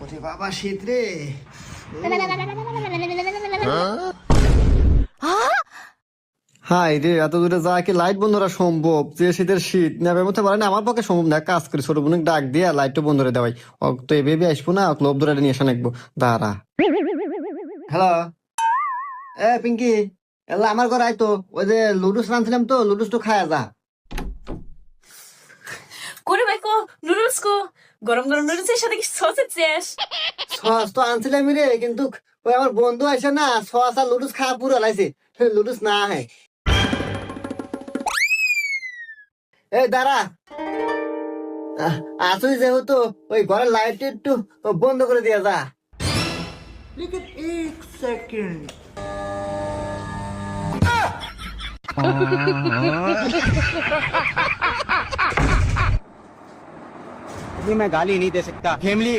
ওরে বাবা শীত রে। হাই রে, এত দূরে যা কি লাইট বন্ধ করা সম্ভব? যে শীতের শীত নেবে মতো পারে না, আমার পক্ষে সম্ভব না। কাজ করি, ছোট বোন ডাক দিয়ে লাইটটা বন্ধ করে দেওয়াই। তো এ ভেবে আসবো না, ক্লোব ধরে নিয়ে আসা নাকবো। দাঁড়া। হ্যালো, এ পিঙ্কি, এলা আমার ঘরে আয় তো। ওই যে লুডুস রাঁধছিলাম তো, লুডুস তো খায়া যা। করে ভাইকো নুডলস কো গরম গরম নুডলসের সাথে কি সসেজ শেষ সস তো আনছিলাম রে, কিন্তু ওই আমার বন্ধু আসে না, সস আর লুডুস খাওয়া পুরো লাইছে। লুডুস না হ্যাঁ। এই দাঁড়া। আসুই যেহেতু ওই ঘরের লাইট একটু বন্ধ করে দিয়া যা। लेकिन एक सेकंड मैं गाली नहीं दे सकता फैमिली